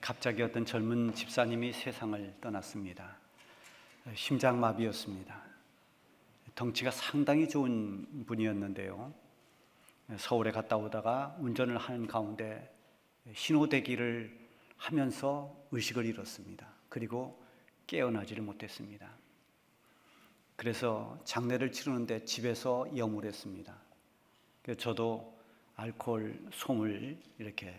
갑자기 어떤 젊은 집사님이 세상을 떠났습니다. 심장마비였습니다. 덩치가 상당히 좋은 분이었는데요. 서울에 갔다 오다가 운전을 하는 가운데 신호대기를 하면서 의식을 잃었습니다. 그리고 깨어나지를 못했습니다. 그래서 장례를 치르는데 집에서 염을 했습니다. 그래서 저도 알코올 솜을 이렇게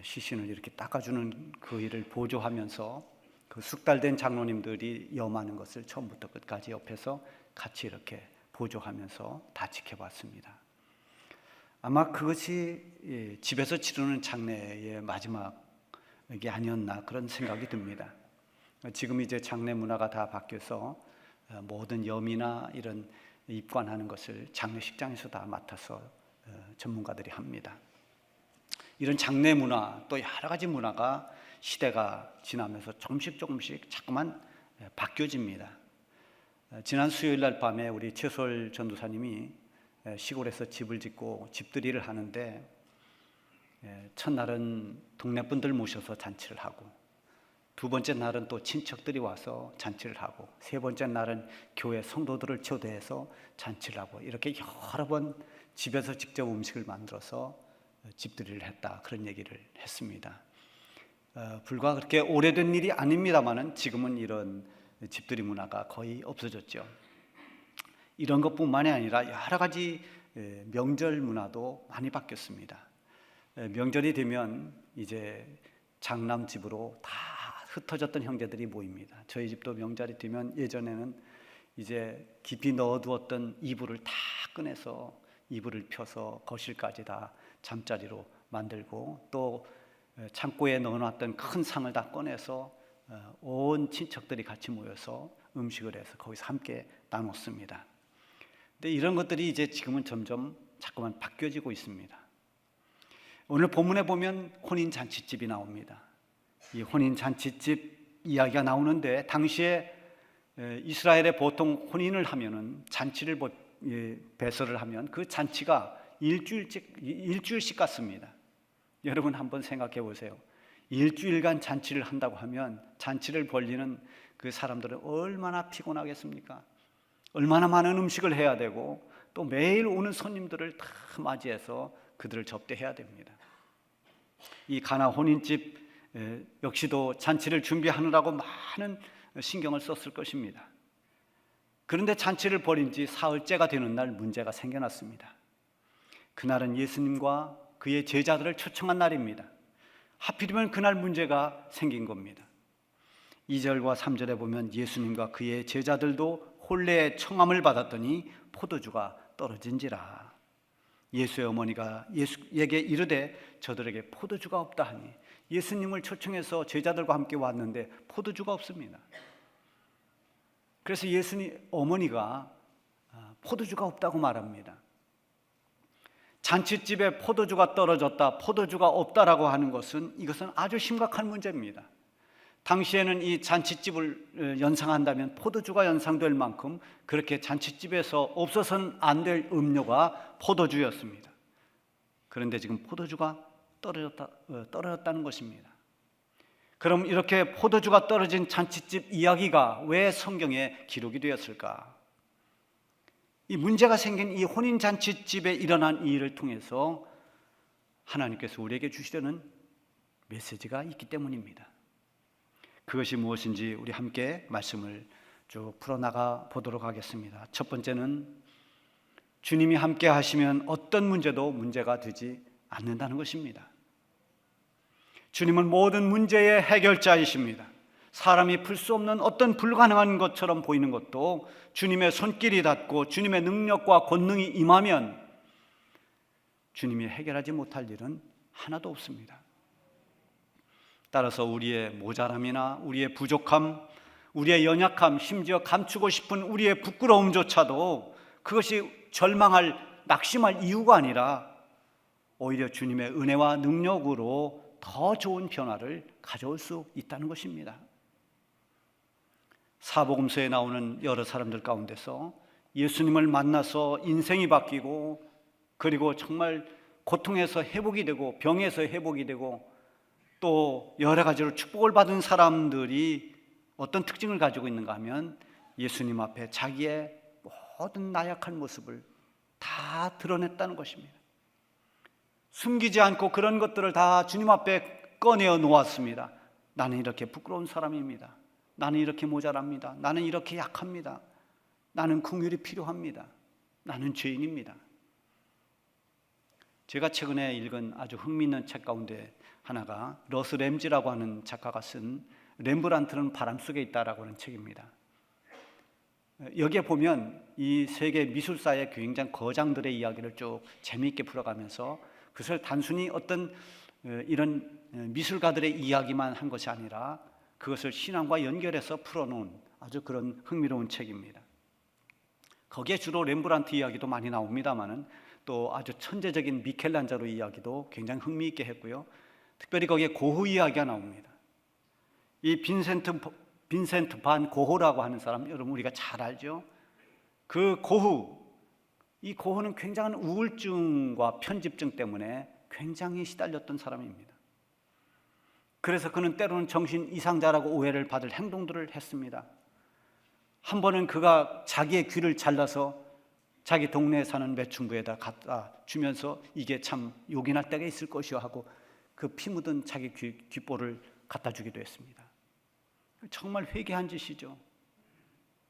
시신을 이렇게 닦아주는 그 일을 보조하면서 그 숙달된 장로님들이 염하는 것을 처음부터 끝까지 옆에서 같이 이렇게 보조하면서 다 지켜봤습니다. 아마 그것이 집에서 치르는 장례의 마지막이 아니었나 그런 생각이 듭니다. 지금 이제 장례 문화가 다 바뀌어서 모든 염이나 이런 입관하는 것을 장례식장에서 다 맡아서 전문가들이 합니다. 이런 장례 문화 또 여러 가지 문화가 시대가 지나면서 조금씩 자꾸만 바뀌어집니다. 지난 수요일 날 밤에 우리 최솔 전도사님이 시골에서 집을 짓고 집들이를 하는데 첫날은 동네 분들 모셔서 잔치를 하고 두 번째 날은 또 친척들이 와서 잔치를 하고 세 번째 날은 교회 성도들을 초대해서 잔치를 하고 이렇게 여러 번 집에서 직접 음식을 만들어서 집들이를 했다 그런 얘기를 했습니다. 불과 그렇게 오래된 일이 아닙니다만은 지금은 이런 집들이 문화가 거의 없어졌죠. 이런 것뿐만이 아니라 여러 가지 명절 문화도 많이 바뀌었습니다. 명절이 되면 이제 장남 집으로 다 흩어졌던 형제들이 모입니다. 저희 집도 명절이 되면 예전에는 이제 깊이 넣어두었던 이불을 다 꺼내서 이불을 펴서 거실까지 다 잠자리로 만들고 또 창고에 넣어놨던 큰 상을 다 꺼내서 온 친척들이 같이 모여서 음식을 해서 거기서 함께 나눴습니다. 근데 이런 것들이 이제 지금은 점점 자꾸만 바뀌어지고 있습니다. 오늘 본문에 보면 혼인잔치집이 나옵니다. 이 혼인잔치집 이야기가 나오는데 당시에 이스라엘에 보통 혼인을 하면은 잔치를 배설을 하면 그 잔치가 일주일씩 갔습니다. 여러분 한번 생각해 보세요. 일주일간 잔치를 한다고 하면 잔치를 벌리는 그 사람들은 얼마나 피곤하겠습니까? 얼마나 많은 음식을 해야 되고 또 매일 오는 손님들을 다 맞이해서 그들을 접대해야 됩니다. 이 가나 혼인집 역시도 잔치를 준비하느라고 많은 신경을 썼을 것입니다. 그런데 잔치를 벌인 지 사흘째가 되는 날 문제가 생겨났습니다. 그날은 예수님과 그의 제자들을 초청한 날입니다. 하필이면 그날 문제가 생긴 겁니다. 2절과 3절에 보면 예수님과 그의 제자들도 혼례의 청함을 받았더니 포도주가 떨어진지라. 예수의 어머니가 예수에게 이르되 저들에게 포도주가 없다 하니 예수님을 초청해서 제자들과 함께 왔는데 포도주가 없습니다. 그래서 예수님 어머니가 포도주가 없다고 말합니다. 잔치집에 포도주가 떨어졌다, 포도주가 없다라고 하는 것은 이것은 아주 심각한 문제입니다. 당시에는 이 잔치집을 연상한다면 포도주가 연상될 만큼 그렇게 잔치집에서 없어서는 안 될 음료가 포도주였습니다. 그런데 지금 포도주가 떨어졌다는 것입니다. 그럼 이렇게 포도주가 떨어진 잔치집 이야기가 왜 성경에 기록이 되었을까? 이 문제가 생긴 이 혼인잔치집에 일어난 이 일을 통해서 하나님께서 우리에게 주시려는 메시지가 있기 때문입니다. 그것이 무엇인지 우리 함께 말씀을 쭉 풀어나가 보도록 하겠습니다. 첫 번째는 주님이 함께 하시면 어떤 문제도 문제가 되지 않는다는 것입니다. 주님은 모든 문제의 해결자이십니다. 사람이 풀 수 없는 어떤 불가능한 것처럼 보이는 것도 주님의 손길이 닿고 주님의 능력과 권능이 임하면 주님이 해결하지 못할 일은 하나도 없습니다. 따라서 우리의 모자람이나 우리의 부족함, 우리의 연약함, 심지어 감추고 싶은 우리의 부끄러움조차도 그것이 절망할, 낙심할 이유가 아니라 오히려 주님의 은혜와 능력으로 더 좋은 변화를 가져올 수 있다는 것입니다. 사복음서에 나오는 여러 사람들 가운데서 예수님을 만나서 인생이 바뀌고 그리고 정말 고통에서 회복이 되고 병에서 회복이 되고 또 여러 가지로 축복을 받은 사람들이 어떤 특징을 가지고 있는가 하면 예수님 앞에 자기의 모든 나약한 모습을 다 드러냈다는 것입니다. 숨기지 않고 그런 것들을 다 주님 앞에 꺼내어 놓았습니다. 나는 이렇게 부끄러운 사람입니다. 나는 이렇게 모자랍니다. 나는 이렇게 약합니다. 나는 긍휼이 필요합니다. 나는 죄인입니다. 제가 최근에 읽은 아주 흥미있는 책 가운데 하나가 러스 램지라고 하는 작가가 쓴 렘브란트는 바람 속에 있다라고 하는 책입니다. 여기에 보면 이 세계 미술사의 굉장히 거장들의 이야기를 쭉 재미있게 풀어가면서 그것을 단순히 어떤 이런 미술가들의 이야기만 한 것이 아니라 그것을 신앙과 연결해서 풀어놓은 아주 그런 흥미로운 책입니다. 거기에 주로 렘브란트 이야기도 많이 나옵니다만은 또 아주 천재적인 미켈란젤로 이야기도 굉장히 흥미있게 했고요. 특별히 거기에 고흐 이야기가 나옵니다. 이 빈센트 반 고흐라고 하는 사람 여러분 우리가 잘 알죠? 그 고흐, 이 고흐는 굉장한 우울증과 편집증 때문에 굉장히 시달렸던 사람입니다. 그래서 그는 때로는 정신 이상자라고 오해를 받을 행동들을 했습니다. 한 번은 그가 자기의 귀를 잘라서 자기 동네에 사는 매춘부에다 갖다 주면서 이게 참 요긴할 때가 있을 것이요 하고 그 피 묻은 자기 귓볼을 갖다 주기도 했습니다. 정말 회개한 짓이죠.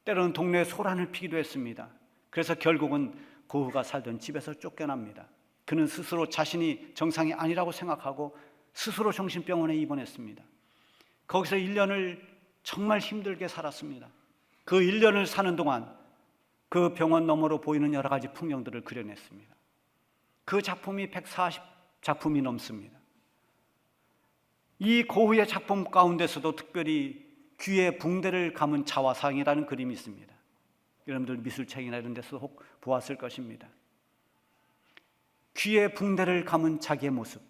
때로는 동네에 소란을 피기도 했습니다. 그래서 결국은 고흐가 살던 집에서 쫓겨납니다. 그는 스스로 자신이 정상이 아니라고 생각하고 스스로 정신병원에 입원했습니다. 거기서 1년을 정말 힘들게 살았습니다. 그 1년을 사는 동안 그 병원 너머로 보이는 여러 가지 풍경들을 그려냈습니다. 그 작품이 140작품이 넘습니다. 이 고흐의 작품 가운데서도 특별히 귀에 붕대를 감은 자화상이라는 그림이 있습니다. 여러분들 미술책이나 이런 데서 혹 보았을 것입니다. 귀에 붕대를 감은 자기의 모습,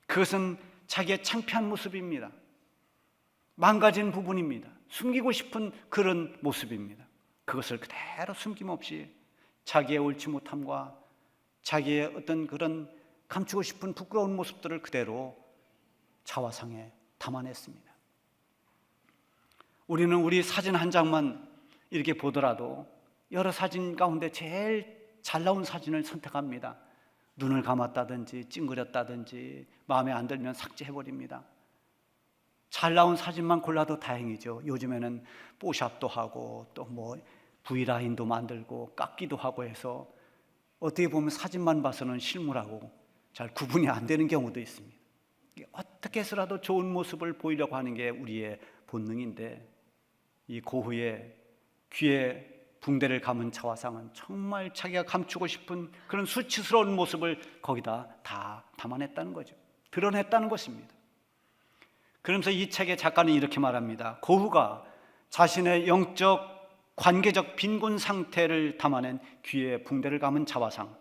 그것은 자기의 창피한 모습입니다. 망가진 부분입니다. 숨기고 싶은 그런 모습입니다. 그것을 그대로 숨김없이 자기의 옳지 못함과 자기의 어떤 그런 감추고 싶은 부끄러운 모습들을 그대로 자화상에 담아냈습니다. 우리는 우리 사진 한 장만 이렇게 보더라도 여러 사진 가운데 제일 잘 나온 사진을 선택합니다. 눈을 감았다든지 찡그렸다든지 마음에 안 들면 삭제해버립니다. 잘 나온 사진만 골라도 다행이죠. 요즘에는 뽀샵도 하고 또 뭐 V라인도 만들고 깎기도 하고 해서 어떻게 보면 사진만 봐서는 실물하고 잘 구분이 안 되는 경우도 있습니다. 어떻게 해서라도 좋은 모습을 보이려고 하는 게 우리의 본능인데 이 고흐의 귀에 붕대를 감은 자화상은 정말 자기가 감추고 싶은 그런 수치스러운 모습을 거기다 다 담아냈다는 거죠. 드러냈다는 것입니다. 그러면서 이 책의 작가는 이렇게 말합니다. 고흐가 자신의 영적 관계적 빈곤 상태를 담아낸 귀에 붕대를 감은 자화상,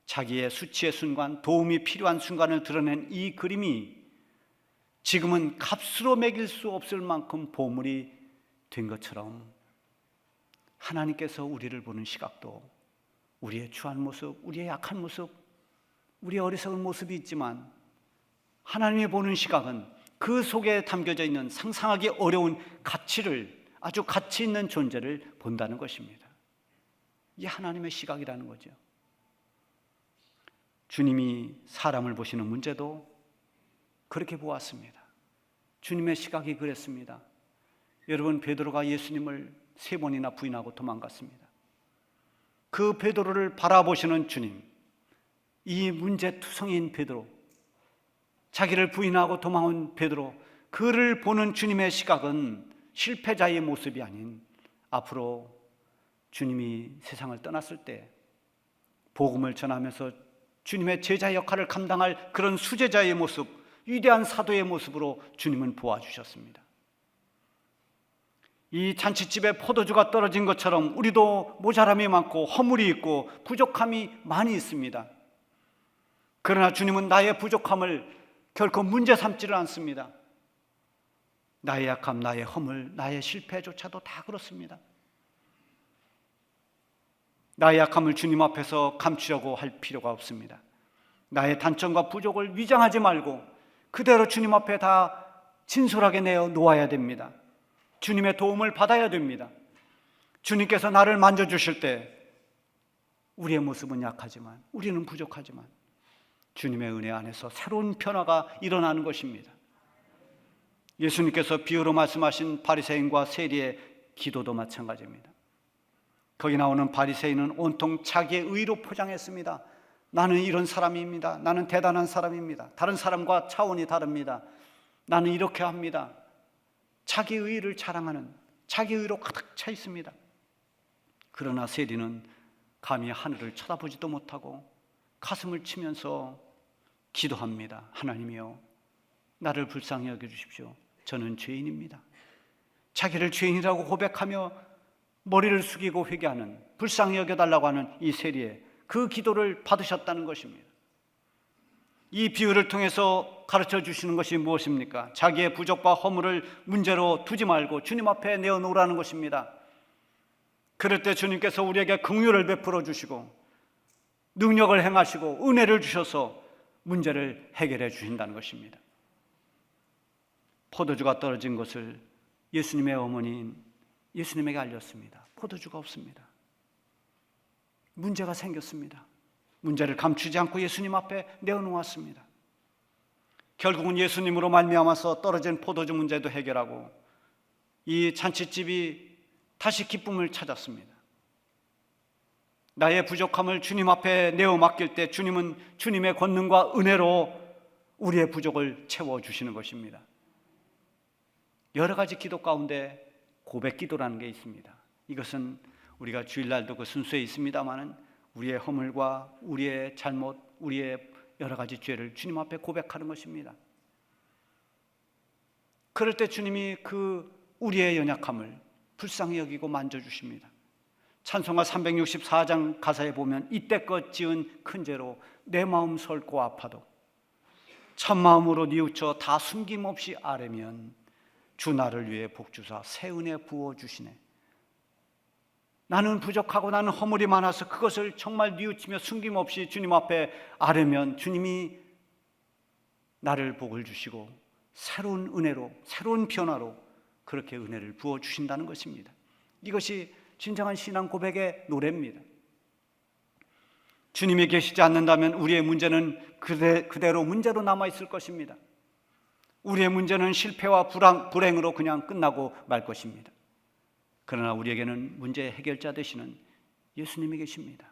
자기의 수치의 순간, 도움이 필요한 순간을 드러낸 이 그림이 지금은 값으로 매길 수 없을 만큼 보물이 된 것처럼 하나님께서 우리를 보는 시각도 우리의 추한 모습, 우리의 약한 모습, 우리의 어리석은 모습이 있지만 하나님이 보는 시각은 그 속에 담겨져 있는 상상하기 어려운 가치를, 아주 가치 있는 존재를 본다는 것입니다. 이게 하나님의 시각이라는 거죠. 주님이 사람을 보시는 문제도 그렇게 보았습니다. 주님의 시각이 그랬습니다. 여러분, 베드로가 예수님을 3번이나 부인하고 도망갔습니다. 그 베드로를 바라보시는 주님, 이 문제투성이인 베드로, 자기를 부인하고 도망온 베드로, 그를 보는 주님의 시각은 실패자의 모습이 아닌 앞으로 주님이 세상을 떠났을 때 복음을 전하면서 주님의 제자 역할을 감당할 그런 수제자의 모습, 위대한 사도의 모습으로 주님은 보아주셨습니다. 이 잔치집에 포도주가 떨어진 것처럼 우리도 모자람이 많고 허물이 있고 부족함이 많이 있습니다. 그러나 주님은 나의 부족함을 결코 문제 삼지를 않습니다. 나의 약함, 나의 허물, 나의 실패조차도 다 그렇습니다. 나의 약함을 주님 앞에서 감추려고 할 필요가 없습니다. 나의 단점과 부족을 위장하지 말고 그대로 주님 앞에 다 진솔하게 내어 놓아야 됩니다. 주님의 도움을 받아야 됩니다. 주님께서 나를 만져주실 때 우리의 모습은 약하지만, 우리는 부족하지만 주님의 은혜 안에서 새로운 변화가 일어나는 것입니다. 예수님께서 비유로 말씀하신 바리새인과 세리의 기도도 마찬가지입니다. 거기 나오는 바리새인은 온통 자기의 의로 포장했습니다. 나는 이런 사람입니다. 나는 대단한 사람입니다. 다른 사람과 차원이 다릅니다. 나는 이렇게 합니다. 자기 의를 자랑하는, 자기 의로 가득 차 있습니다. 그러나 세리는 감히 하늘을 쳐다보지도 못하고 가슴을 치면서 기도합니다. 하나님이여, 나를 불쌍히 여겨주십시오. 저는 죄인입니다. 자기를 죄인이라고 고백하며 머리를 숙이고 회개하는, 불쌍히 여겨달라고 하는 이 세리의 그 기도를 받으셨다는 것입니다. 이 비유를 통해서 가르쳐 주시는 것이 무엇입니까? 자기의 부족과 허물을 문제로 두지 말고 주님 앞에 내어놓으라는 것입니다. 그럴 때 주님께서 우리에게 긍휼을 베풀어 주시고 능력을 행하시고 은혜를 주셔서 문제를 해결해 주신다는 것입니다. 포도주가 떨어진 것을 예수님의 어머니인 예수님에게 알렸습니다. 포도주가 없습니다. 문제가 생겼습니다. 문제를 감추지 않고 예수님 앞에 내어놓았습니다. 결국은 예수님으로 말미암아서 떨어진 포도주 문제도 해결하고 이 잔치집이 다시 기쁨을 찾았습니다. 나의 부족함을 주님 앞에 내어 맡길 때 주님은 주님의 권능과 은혜로 우리의 부족을 채워주시는 것입니다. 여러 가지 기도 가운데 고백 기도라는 게 있습니다. 이것은 우리가 주일날도 그 순서에 있습니다마는 우리의 허물과 우리의 잘못, 우리의 여러 가지 죄를 주님 앞에 고백하는 것입니다. 그럴 때 주님이 그 우리의 연약함을 불쌍히 여기고 만져주십니다. 찬송가 364장 가사에 보면 이때껏 지은 큰 죄로 내 마음 설고 아파도 참마음으로 뉘우쳐 다 숨김없이 아뢰면 주 나를 위해 복주사 새 은혜 부어주시네. 나는 부족하고 나는 허물이 많아서 그것을 정말 뉘우치며 숨김없이 주님 앞에 아뢰면 주님이 나를 복을 주시고 새로운 은혜로, 새로운 변화로 그렇게 은혜를 부어주신다는 것입니다. 이것이 진정한 신앙 고백의 노래입니다. 주님이 계시지 않는다면 우리의 문제는 그대로 문제로 남아있을 것입니다. 우리의 문제는 실패와 불행으로 그냥 끝나고 말 것입니다. 그러나 우리에게는 문제의 해결자 되시는 예수님이 계십니다.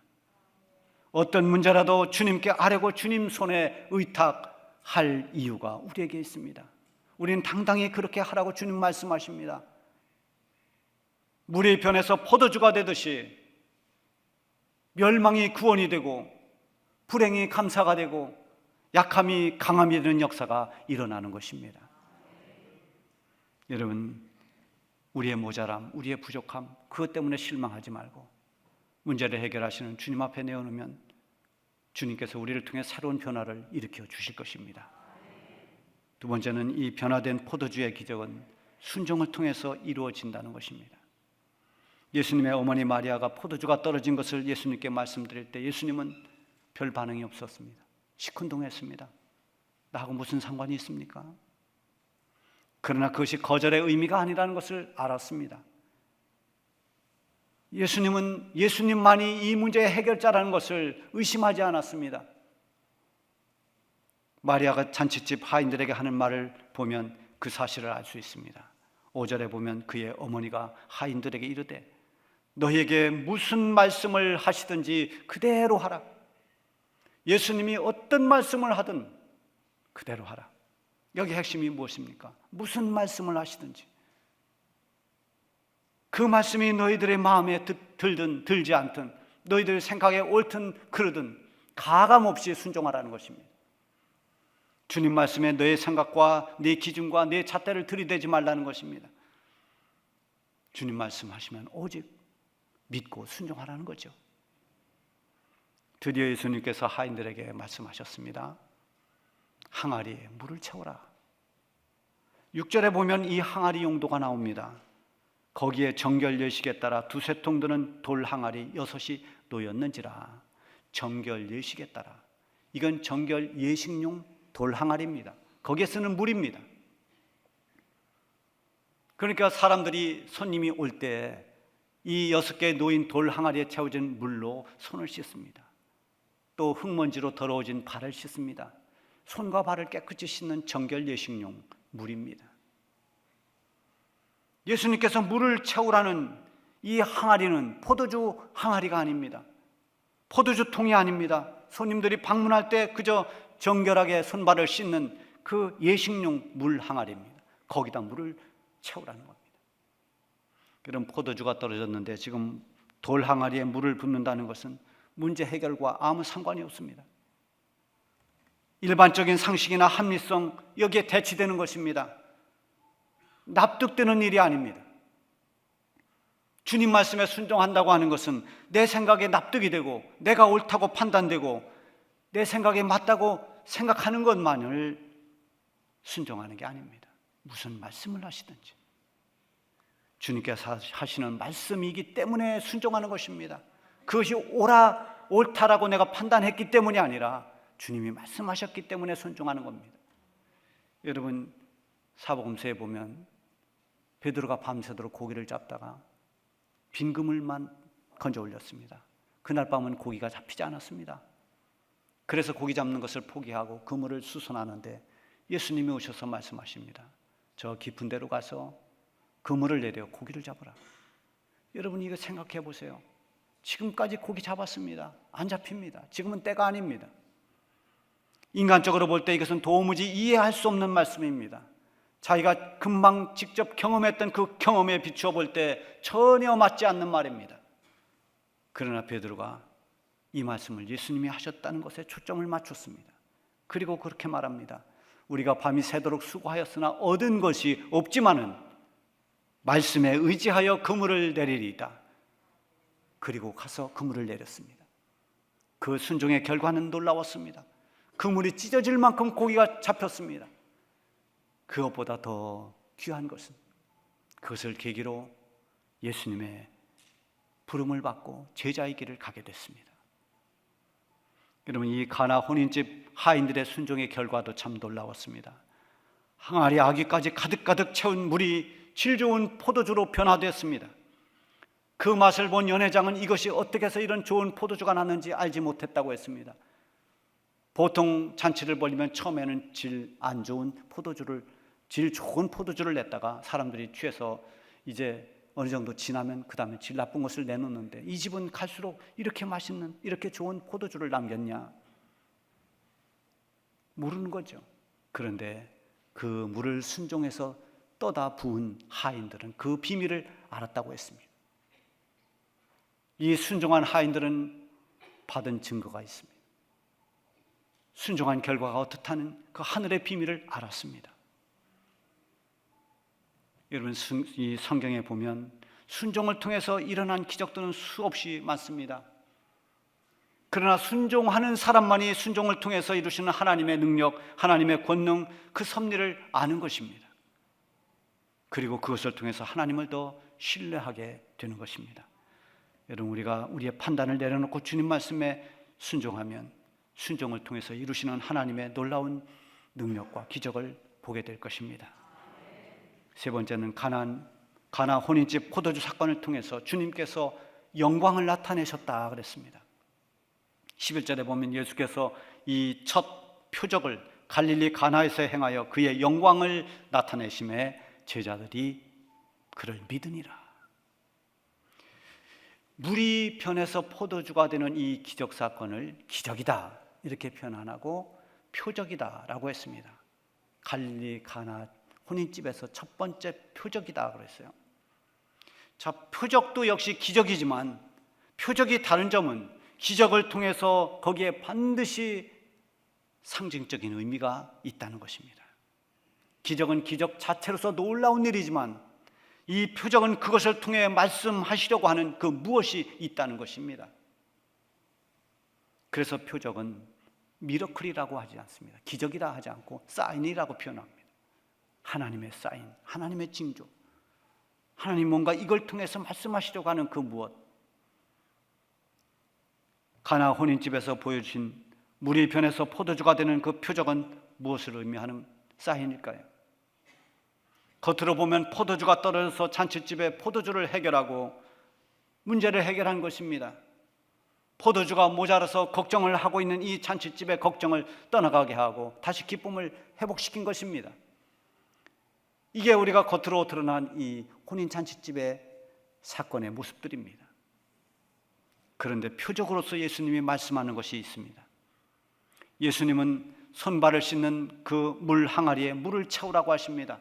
어떤 문제라도 주님께 아뢰고 주님 손에 의탁할 이유가 우리에게 있습니다. 우리는 당당히 그렇게 하라고 주님 말씀하십니다. 물이 변해서 포도주가 되듯이 멸망이 구원이 되고 불행이 감사가 되고 약함이 강함이 되는 역사가 일어나는 것입니다. 여러분, 우리의 모자람, 우리의 부족함, 그것 때문에 실망하지 말고 문제를 해결하시는 주님 앞에 내어놓으면 주님께서 우리를 통해 새로운 변화를 일으켜 주실 것입니다. 두 번째는 이 변화된 포도주의 기적은 순종을 통해서 이루어진다는 것입니다. 예수님의 어머니 마리아가 포도주가 떨어진 것을 예수님께 말씀드릴 때 예수님은 별 반응이 없었습니다. 시큰둥했습니다. 나하고 무슨 상관이 있습니까? 그러나 그것이 거절의 의미가 아니라는 것을 알았습니다. 예수님은 예수님만이 이 문제의 해결자라는 것을 의심하지 않았습니다. 마리아가 잔치집 하인들에게 하는 말을 보면 그 사실을 알 수 있습니다. 5절에 보면 그의 어머니가 하인들에게 이르되 너희에게 무슨 말씀을 하시든지 그대로 하라. 예수님이 어떤 말씀을 하든 그대로 하라. 여기 핵심이 무엇입니까? 무슨 말씀을 하시든지 그 말씀이 너희들의 마음에 들든 들지 않든 너희들 생각에 옳든 그르든 가감없이 순종하라는 것입니다. 주님 말씀에 너의 생각과 네 기준과 네 잣대를 들이대지 말라는 것입니다. 주님 말씀하시면 오직 믿고 순종하라는 거죠. 드디어 예수님께서 하인들에게 말씀하셨습니다. 항아리에 물을 채워라. 6절에 보면 이 항아리 용도가 나옵니다. 거기에 정결 예식에 따라 두세 통 드는 돌 항아리 6이 놓였는지라. 정결 예식에 따라. 이건 정결 예식용 돌 항아리입니다. 거기에 쓰는 물입니다. 그러니까 사람들이 손님이 올 때 이 6개의 놓인 돌 항아리에 채워진 물로 손을 씻습니다. 또 흙먼지로 더러워진 발을 씻습니다. 손과 발을 깨끗이 씻는 정결 예식용 물입니다. 예수님께서 물을 채우라는 이 항아리는 포도주 항아리가 아닙니다. 포도주 통이 아닙니다. 손님들이 방문할 때 그저 정결하게 손발을 씻는 그 예식용 물 항아리입니다. 거기다 물을 채우라는 겁니다. 그럼 포도주가 떨어졌는데 지금 돌 항아리에 물을 붓는다는 것은 문제 해결과 아무 상관이 없습니다. 일반적인 상식이나 합리성 여기에 대치되는 것입니다. 납득되는 일이 아닙니다. 주님 말씀에 순종한다고 하는 것은 내 생각에 납득이 되고 내가 옳다고 판단되고 내 생각에 맞다고 생각하는 것만을 순종하는 게 아닙니다. 무슨 말씀을 하시든지 주님께서 하시는 말씀이기 때문에 순종하는 것입니다. 그것이 옳다라고 내가 판단했기 때문이 아니라 주님이 말씀하셨기 때문에 순종하는 겁니다. 여러분, 사복음서에 보면 베드로가 밤새도록 고기를 잡다가 빈 그물만 건져 올렸습니다. 그날 밤은 고기가 잡히지 않았습니다. 그래서 고기 잡는 것을 포기하고 그물을 수선하는데 예수님이 오셔서 말씀하십니다. 저 깊은 데로 가서 그물을 내려 고기를 잡으라. 여러분, 이거 생각해 보세요. 지금까지 고기 잡았습니다. 안 잡힙니다. 지금은 때가 아닙니다. 인간적으로 볼 때 이것은 도무지 이해할 수 없는 말씀입니다. 자기가 금방 직접 경험했던 그 경험에 비추어 볼 때 전혀 맞지 않는 말입니다. 그러나 베드로가 이 말씀을 예수님이 하셨다는 것에 초점을 맞췄습니다. 그리고 그렇게 말합니다. 우리가 밤이 새도록 수고하였으나 얻은 것이 없지만은 말씀에 의지하여 그물을 내리리이다. 그리고 가서 그물을 내렸습니다. 그 순종의 결과는 놀라웠습니다. 그물이 찢어질 만큼 고기가 잡혔습니다. 그것보다 더 귀한 것은 그것을 계기로 예수님의 부름을 받고 제자의 길을 가게 됐습니다. 여러분, 이 가나 혼인집 하인들의 순종의 결과도 참 놀라웠습니다. 항아리 아귀까지 가득가득 채운 물이 질 좋은 포도주로 변화됐습니다. 그 맛을 본 연회장은 이것이 어떻게 해서 이런 좋은 포도주가 났는지 알지 못했다고 했습니다. 보통 잔치를 벌이면 처음에는 질 안 좋은 포도주를, 질 좋은 포도주를 냈다가 사람들이 취해서 이제 어느 정도 지나면 그 다음에 질 나쁜 것을 내놓는데 이 집은 갈수록 이렇게 맛있는, 이렇게 좋은 포도주를 남겼냐? 모르는 거죠. 그런데 그 물을 순종해서 떠다 부은 하인들은 그 비밀을 알았다고 했습니다. 이 순종한 하인들은 받은 증거가 있습니다. 순종한 결과가 어떻다는 그 하늘의 비밀을 알았습니다. 여러분, 이 성경에 보면 순종을 통해서 일어난 기적들은 수없이 많습니다. 그러나 순종하는 사람만이 순종을 통해서 이루시는 하나님의 능력, 하나님의 권능, 그 섭리를 아는 것입니다. 그리고 그것을 통해서 하나님을 더 신뢰하게 되는 것입니다. 여러분, 우리가 우리의 판단을 내려놓고 주님 말씀에 순종하면 순종을 통해서 이루시는 하나님의 놀라운 능력과 기적을 보게 될 것입니다. 세 번째는 가나 혼인집 포도주 사건을 통해서 주님께서 영광을 나타내셨다 그랬습니다. 11절에 보면 예수께서 이 첫 표적을 갈릴리 가나에서 행하여 그의 영광을 나타내심에 제자들이 그를 믿으니라. 물이 변해서 포도주가 되는 이 기적 사건을 기적이다 이렇게 표현 안 하고 표적이다 라고 했습니다. 갈릴리 가나 혼인집에서 첫 번째 표적이다 그랬어요. 자, 표적도 역시 기적이지만 표적이 다른 점은 기적을 통해서 거기에 반드시 상징적인 의미가 있다는 것입니다. 기적은 기적 자체로서 놀라운 일이지만 이 표적은 그것을 통해 말씀하시려고 하는 그 무엇이 있다는 것입니다. 그래서 표적은 미러클이라고 하지 않습니다. 기적이라 하지 않고 사인이라고 표현합니다. 하나님의 사인, 하나님의 징조, 하나님 뭔가 이걸 통해서 말씀하시려고 하는 그 무엇. 가나 혼인집에서 보여주신 물이 변해서 포도주가 되는 그 표적은 무엇을 의미하는 사인일까요? 겉으로 보면 포도주가 떨어져서 잔칫집에 포도주를 해결하고 문제를 해결한 것입니다. 포도주가 모자라서 걱정을 하고 있는 이 잔칫집의 걱정을 떠나가게 하고 다시 기쁨을 회복시킨 것입니다. 이게 우리가 겉으로 드러난 이 혼인 잔칫집의 사건의 모습들입니다. 그런데 표적으로서 예수님이 말씀하는 것이 있습니다. 예수님은 손발을 씻는 그 물 항아리에 물을 채우라고 하십니다.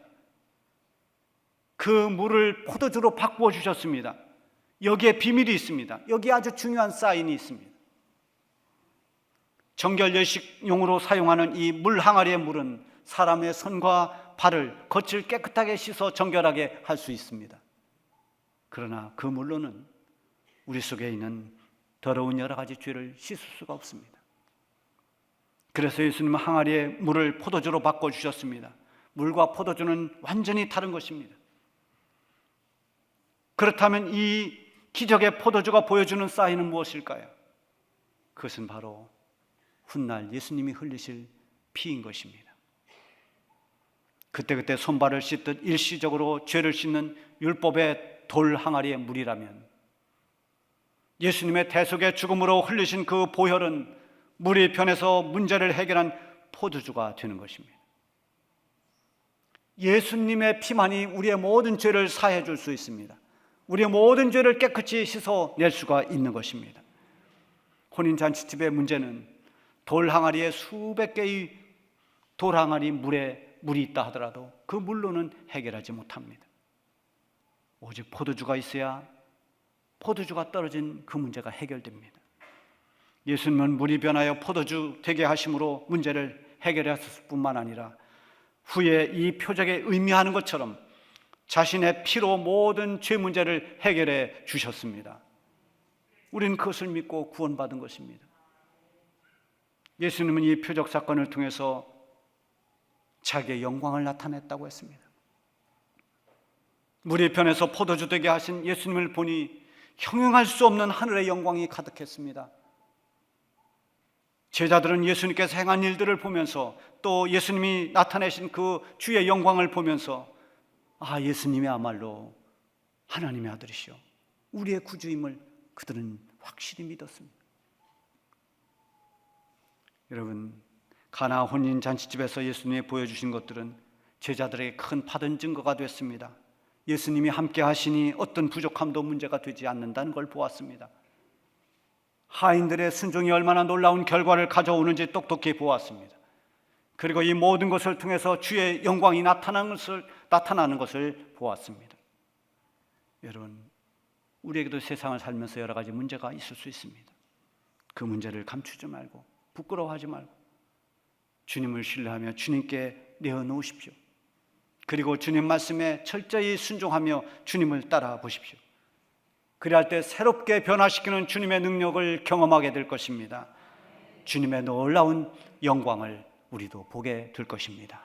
그 물을 포도주로 바꾸어 주셨습니다. 여기에 비밀이 있습니다. 여기에 아주 중요한 사인이 있습니다. 정결 예식용으로 사용하는 이 물 항아리의 물은 사람의 손과 발을 겉을 깨끗하게 씻어 정결하게 할 수 있습니다. 그러나 그 물로는 우리 속에 있는 더러운 여러 가지 죄를 씻을 수가 없습니다. 그래서 예수님은 항아리의 물을 포도주로 바꿔주셨습니다. 물과 포도주는 완전히 다른 것입니다. 그렇다면 이 기적의 포도주가 보여주는 사인은 무엇일까요? 그것은 바로 훗날 예수님이 흘리실 피인 것입니다. 그때그때 손발을 씻듯 일시적으로 죄를 씻는 율법의 돌 항아리의 물이라면 예수님의 대속의 죽음으로 흘리신 그 보혈은 물이 변해서 문제를 해결한 포도주가 되는 것입니다. 예수님의 피만이 우리의 모든 죄를 사해 줄 수 있습니다. 우리의 모든 죄를 깨끗이 씻어낼 수가 있는 것입니다. 혼인잔치집의 문제는 돌 항아리에 수백 개의 돌 항아리 물에 물이 있다 하더라도 그 물로는 해결하지 못합니다. 오직 포도주가 있어야 포도주가 떨어진 그 문제가 해결됩니다. 예수님은 물이 변하여 포도주 되게 하심으로 문제를 해결하셨을 뿐만 아니라 후에 이 표적에 의미하는 것처럼 자신의 피로 모든 죄 문제를 해결해 주셨습니다. 우리는 그것을 믿고 구원받은 것입니다. 예수님은 이 표적 사건을 통해서 자기의 영광을 나타냈다고 했습니다. 물이 변해서 포도주 되게 하신 예수님을 보니 형용할 수 없는 하늘의 영광이 가득했습니다. 제자들은 예수님께서 행한 일들을 보면서 또 예수님이 나타내신 그 주의 영광을 보면서 예수님이야말로 하나님의 아들이시오, 우리의 구주임을 그들은 확실히 믿었습니다. 여러분, 가나 혼인 잔치집에서 예수님이 보여주신 것들은 제자들에게 큰 받은 증거가 됐습니다. 예수님이 함께 하시니 어떤 부족함도 문제가 되지 않는다는 걸 보았습니다. 하인들의 순종이 얼마나 놀라운 결과를 가져오는지 똑똑히 보았습니다. 그리고 이 모든 것을 통해서 주의 영광이 나타나는 것을 보았습니다. 여러분, 우리에게도 세상을 살면서 여러 가지 문제가 있을 수 있습니다. 그 문제를 감추지 말고 부끄러워하지 말고 주님을 신뢰하며 주님께 내어놓으십시오. 그리고 주님 말씀에 철저히 순종하며 주님을 따라 보십시오. 그리할 때 새롭게 변화시키는 주님의 능력을 경험하게 될 것입니다. 주님의 놀라운 영광을 우리도 보게 될 것입니다.